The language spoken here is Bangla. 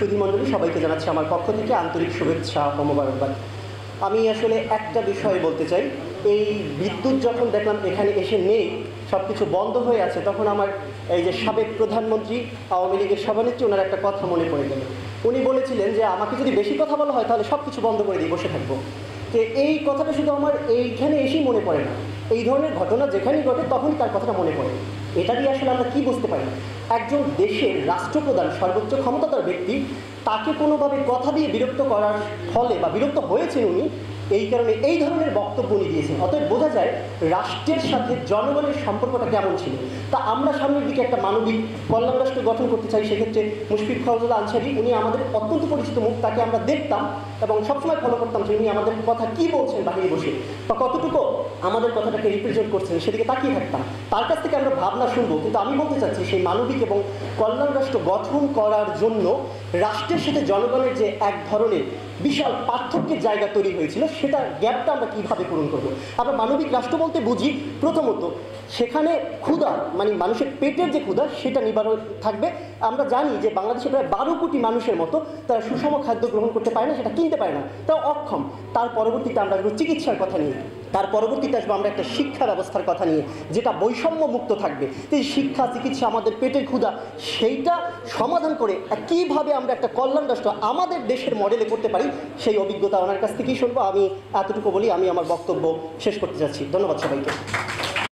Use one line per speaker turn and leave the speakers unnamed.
সুধীমণ্ডলী সবাইকে জানাচ্ছি আমার পক্ষ থেকে আন্তরিক শুভেচ্ছা ও মোবারকবাদ। আমি আসলে একটা বিষয় বলতে চাই, এই বিদ্যুৎ যখন দেখলাম এখানে এসে নেই, সব কিছু বন্ধ হয়ে আছে, তখন আমার এই যে সাবেক প্রধানমন্ত্রী আওয়ামী লীগের সভানেত্রী ওনার একটা কথা মনে পড়ে গেল। উনি বলেছিলেন যে আমাকে যদি বেশি কথা বলা হয় তাহলে সব কিছু বন্ধ করে দিয়ে বসে থাকবো। যে এই কথাটা শুধু আমার এইখানে এসেই মনে পড়ে না, এই ধরনের ঘটনা যেখানেই ঘটে তখনই তার কথাটা মনে পড়ে। এটা দিয়ে আসলে আমরা কী বুঝতে পারি, একজন দেশের রাষ্ট্রপ্রধান সর্বোচ্চ ক্ষমতাধর ব্যক্তি, তাকে কোনোভাবে কথা দিয়ে বিরক্ত করার ফলে বা বিরক্ত হয়েছেন উনি, এই কারণে এই ধরনের বক্তব্য উনি দিয়েছেন। অতএব বোঝা যায় রাষ্ট্রের সাথে জনগণের সম্পর্কটা কেমন ছিল। তা আমরা সামনের দিকে একটা মানবিক কল্যাণ রাষ্ট্র গঠন করতে চাই, সেক্ষেত্রে মুশফিক ফজলুল্লাহ আনসারী উনি আমাদের অত্যন্ত পরিচিত মুখ, তাকে আমরা দেখতাম এবং সবসময় ফলো করতাম যে উনি আমাদের কথা কী বলছেন বাহিরে বসে বা কতটুকু আমাদের কথাটাকে রিপ্রেজেন্ট করছেন, সেদিকে তাকিয়ে থাকতাম। তার কাছ থেকে আমরা ভাবনা শুনবো। কিন্তু আমি বলতে চাচ্ছি সেই মানবিক এবং কল্যাণ রাষ্ট্র গঠন করার জন্য রাষ্ট্রের সাথে জনগণের যে এক ধরনের বিশাল পার্থক্যের জায়গা তৈরি হয়েছিল, সেটা গ্যাপটা আমরা কীভাবে পূরণ করবো। আমরা মানবিক রাষ্ট্র বলতে বুঝি প্রথমত সেখানে ক্ষুধা, মানে মানুষের পেটের যে ক্ষুধা সেটা নিবারণ থাকবে। আমরা জানি যে বাংলাদেশে প্রায় 12 কোটি মানুষের মতো তারা সুষম খাদ্য গ্রহণ করতে পারে না, সেটা কিনতে পারে না, তারা অক্ষম। তার পরবর্তীতে আমরা আসবো চিকিৎসার কথা নিয়ে, তার পরবর্তীতে আসবো আমরা একটা শিক্ষা ব্যবস্থার কথা নিয়ে যেটা বৈষম্য মুক্ত থাকবে। তো এই শিক্ষা, চিকিৎসা, আমাদের পেটের ক্ষুধা, সেইটা সমাধান করে কীভাবে আমরা একটা কল্যাণ রাষ্ট্র আমাদের দেশের মডেলে করতে পারি, সেই অভিজ্ঞতা ওনার কাছ থেকেই শুনবো। আমি এতটুকু বলি, আমি আমার বক্তব্য শেষ করতে যাচ্ছি। ধন্যবাদ সবাইকে।